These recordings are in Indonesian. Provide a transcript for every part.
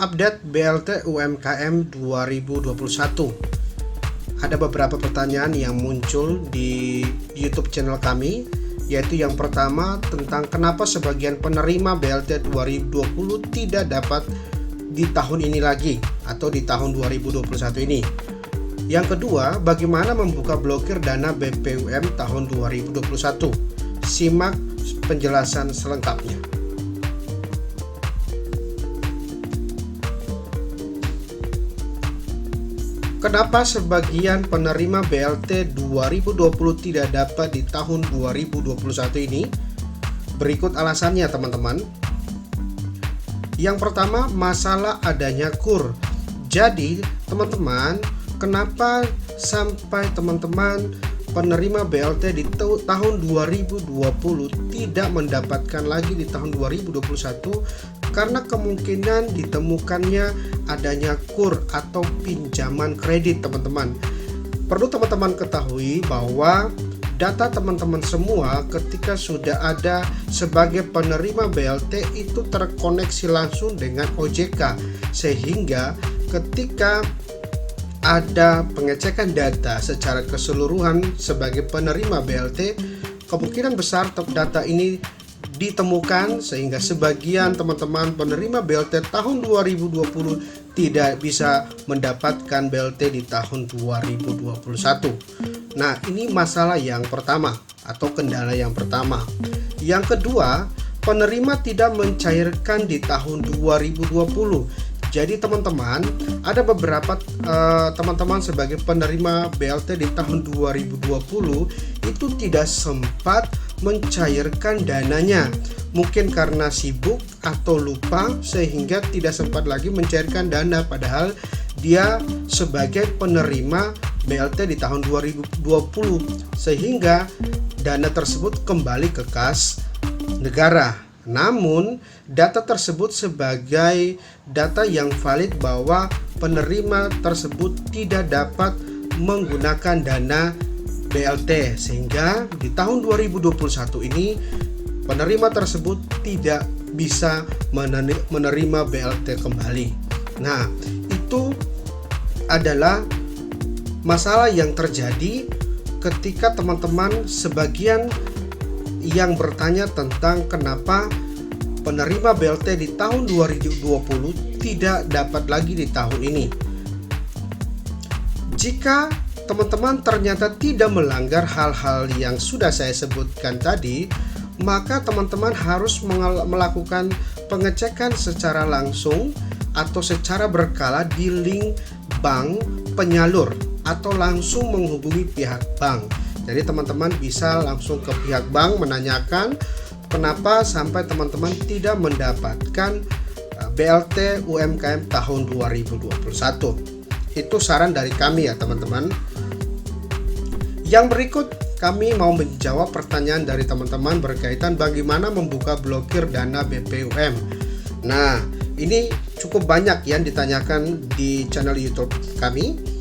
update BLT UMKM 2021. Ada beberapa pertanyaan yang muncul di YouTube channel kami, yaitu yang pertama tentang kenapa sebagian penerima BLT 2020 tidak dapat di tahun ini lagi atau di tahun 2021 ini. Yang kedua, bagaimana membuka blokir dana BPUM tahun 2021. Simak penjelasan selengkapnya. Kenapa sebagian penerima BLT 2020 tidak dapat di tahun 2021 ini? Berikut alasannya, teman-teman. Yang pertama, masalah adanya KUR. Jadi, teman-teman, kenapa sampai teman-teman penerima BLT di tahun 2020 tidak mendapatkan lagi di tahun 2021? Karena kemungkinan ditemukannya adanya KUR atau pinjaman kredit, teman-teman. Perlu teman-teman ketahui bahwa data teman-teman semua ketika sudah ada sebagai penerima BLT itu terkoneksi langsung dengan OJK, sehingga ketika ada pengecekan data secara keseluruhan sebagai penerima BLT, kemungkinan besar data ini ditemukan sehingga sebagian teman-teman penerima BLT tahun 2020 tidak bisa mendapatkan BLT di tahun 2021. Nah, ini masalah yang pertama atau kendala yang pertama. Yang kedua, penerima tidak mencairkan di tahun 2020. Jadi teman-teman, ada beberapa teman-teman sebagai penerima BLT di tahun 2020 itu tidak sempat mencairkan dananya, mungkin karena sibuk atau lupa sehingga tidak sempat lagi mencairkan dana, padahal dia sebagai penerima BLT di tahun 2020, sehingga dana tersebut kembali ke kas negara. Namun data tersebut sebagai data yang valid bahwa penerima tersebut tidak dapat menggunakan dana BLT, sehingga di tahun 2021 ini penerima tersebut tidak bisa menerima BLT kembali. Nah, itu adalah masalah yang terjadi ketika teman-teman sebagian yang bertanya tentang kenapa penerima BLT di tahun 2020 tidak dapat lagi di tahun ini. Jika teman-teman ternyata tidak melanggar hal-hal yang sudah saya sebutkan tadi, maka teman-teman harus melakukan pengecekan secara langsung atau secara berkala di link bank penyalur atau langsung menghubungi pihak bank. Jadi teman-teman bisa langsung ke pihak bank menanyakan kenapa sampai teman-teman tidak mendapatkan BLT UMKM tahun 2021. Itu saran dari kami ya, teman-teman. Yang berikut kami mau menjawab pertanyaan dari teman-teman berkaitan bagaimana membuka blokir dana BPUM. Nah, ini cukup banyak yang ditanyakan di channel YouTube kami.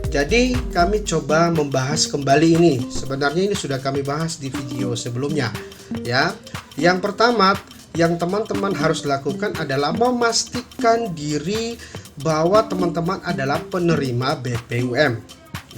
Jadi kami coba membahas kembali ini. Sebenarnya ini sudah kami bahas di video sebelumnya ya. Yang pertama yang teman-teman harus lakukan adalah memastikan diri bahwa teman-teman adalah penerima BPUM.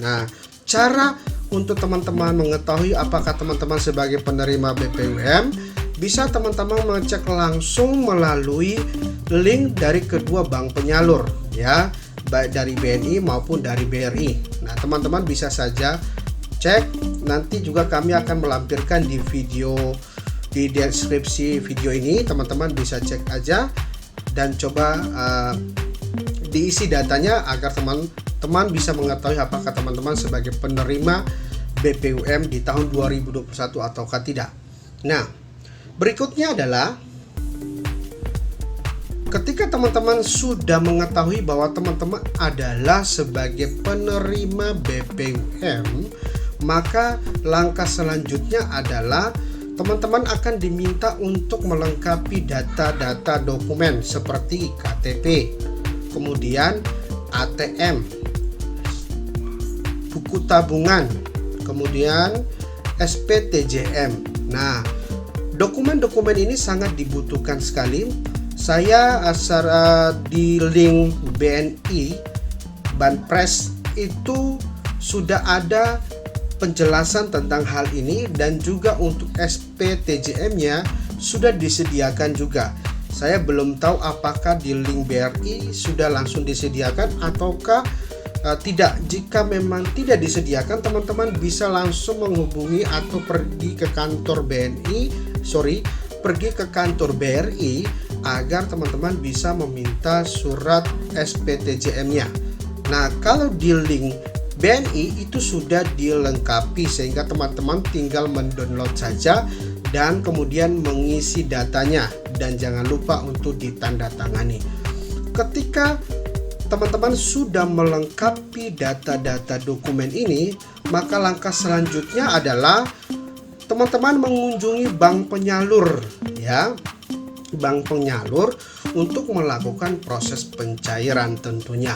Nah, cara untuk teman-teman mengetahui apakah teman-teman sebagai penerima BPUM, bisa teman-teman mengecek langsung melalui link dari kedua bank penyalur ya, baik dari BNI maupun dari BRI. Nah, teman-teman bisa saja cek, nanti juga kami akan melampirkan di video di deskripsi video ini, teman-teman bisa cek aja dan coba diisi datanya agar teman-teman bisa mengetahui apakah teman-teman sebagai penerima BPUM di tahun 2021 ataukah tidak. Nah, berikutnya adalah ketika teman-teman sudah mengetahui bahwa teman-teman adalah sebagai penerima BPUM, maka langkah selanjutnya adalah teman-teman akan diminta untuk melengkapi data-data dokumen seperti KTP, kemudian ATM, buku tabungan, kemudian SPTJM. Nah, dokumen-dokumen ini sangat dibutuhkan sekali Saya di link BNI Banpres itu sudah ada penjelasan tentang hal ini, dan juga untuk SPTJM-nya sudah disediakan juga. Saya belum tahu apakah di link BRI sudah langsung disediakan ataukah tidak. Jika memang tidak disediakan, teman-teman bisa langsung menghubungi atau pergi ke kantor BRI agar teman-teman bisa meminta surat SPTJM-nya. Nah, kalau di link BNI itu sudah dilengkapi, sehingga teman-teman tinggal mendownload saja dan kemudian mengisi datanya, dan jangan lupa untuk ditandatangani. Ketika teman-teman sudah melengkapi data-data dokumen ini, maka langkah selanjutnya adalah teman-teman mengunjungi bank penyalur, ya. Bank penyalur untuk melakukan proses pencairan tentunya.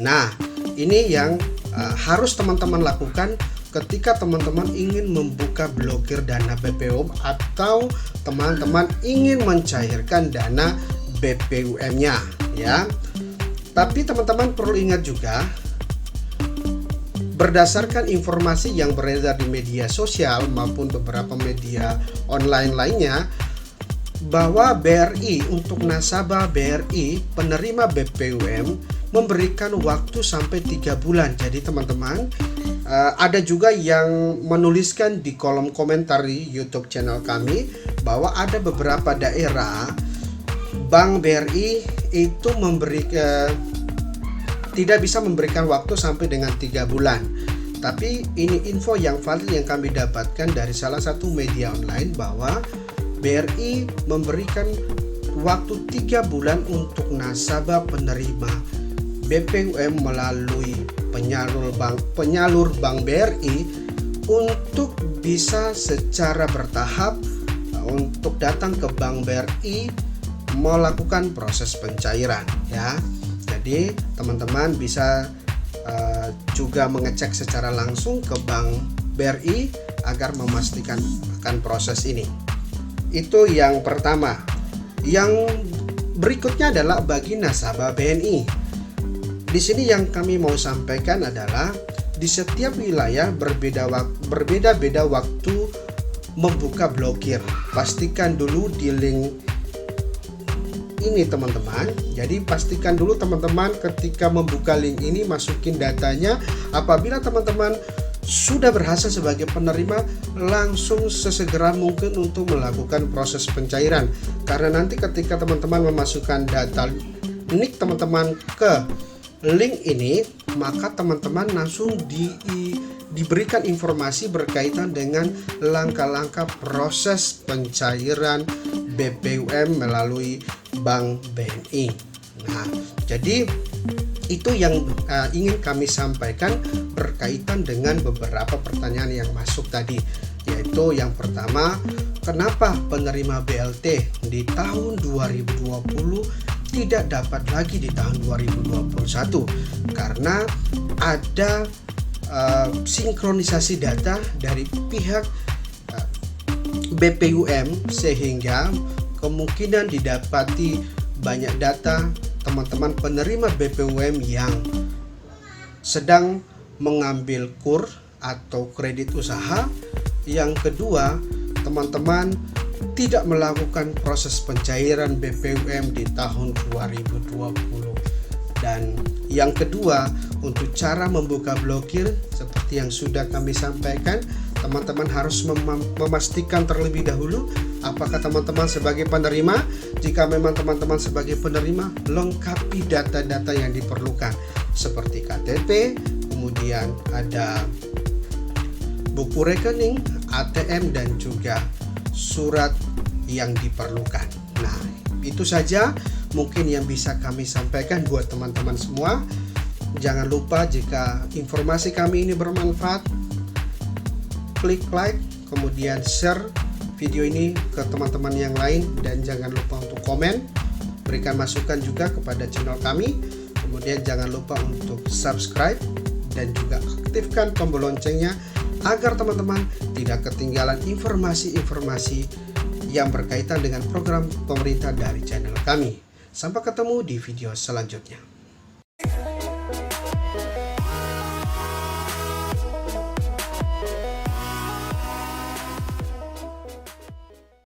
Nah, ini yang harus teman-teman lakukan ketika teman-teman ingin membuka blokir dana BPUM atau teman-teman ingin mencairkan dana BPUM-nya, ya. Tapi teman-teman perlu ingat juga, berdasarkan informasi yang beredar di media sosial maupun beberapa media online lainnya, bahwa BRI untuk nasabah BRI penerima BPUM memberikan waktu sampai 3 bulan. Jadi teman-teman, ada juga yang menuliskan di kolom komentar di YouTube channel kami bahwa ada beberapa daerah Bank BRI itu tidak bisa memberikan waktu sampai dengan 3 bulan. Tapi ini info yang valid yang kami dapatkan dari salah satu media online, bahwa BRI memberikan waktu 3 bulan untuk nasabah penerima BPUM melalui penyalur Bank BRI untuk bisa secara bertahap untuk datang ke Bank BRI melakukan proses pencairan, ya. Jadi teman-teman bisa juga mengecek secara langsung ke Bank BRI agar memastikan akan proses ini. Itu yang pertama. Yang berikutnya adalah bagi nasabah BNI. Di sini yang kami mau sampaikan adalah di setiap wilayah berbeda-beda waktu membuka blokir. Pastikan dulu di link ini teman-teman. Jadi pastikan dulu teman-teman ketika membuka link ini masukin datanya. Apabila teman-teman sudah berhasil sebagai penerima, langsung sesegera mungkin untuk melakukan proses pencairan. Karena nanti ketika teman-teman memasukkan data nik teman-teman ke link ini, maka teman-teman langsung diberikan informasi berkaitan dengan langkah-langkah proses pencairan BPUM melalui Bank BNI. Nah, jadi itu yang ingin kami sampaikan berkaitan dengan beberapa pertanyaan yang masuk tadi, yaitu yang pertama, kenapa penerima BLT di tahun 2020 tidak dapat lagi di tahun 2021? Karena ada sinkronisasi data dari pihak BPUM, sehingga kemungkinan didapati banyak data teman-teman penerima BPUM yang sedang mengambil KUR atau kredit usaha. Yang kedua, teman-teman tidak melakukan proses pencairan BPUM di tahun 2020. Dan yang kedua, untuk cara membuka blokir seperti yang sudah kami sampaikan, teman-teman harus memastikan terlebih dahulu apakah teman-teman sebagai penerima. Jika memang teman-teman sebagai penerima, lengkapi data-data yang diperlukan seperti KTP, kemudian ada buku rekening, ATM, dan juga surat yang diperlukan. Nah, itu saja mungkin yang bisa kami sampaikan buat teman-teman semua. Jangan lupa jika informasi kami ini bermanfaat, klik like, kemudian share video ini ke teman-teman yang lain, dan jangan lupa untuk komen, berikan masukan juga kepada channel kami. Kemudian jangan lupa untuk subscribe dan juga aktifkan tombol loncengnya agar teman-teman tidak ketinggalan informasi-informasi yang berkaitan dengan program pemerintah dari channel kami. Sampai ketemu di video selanjutnya.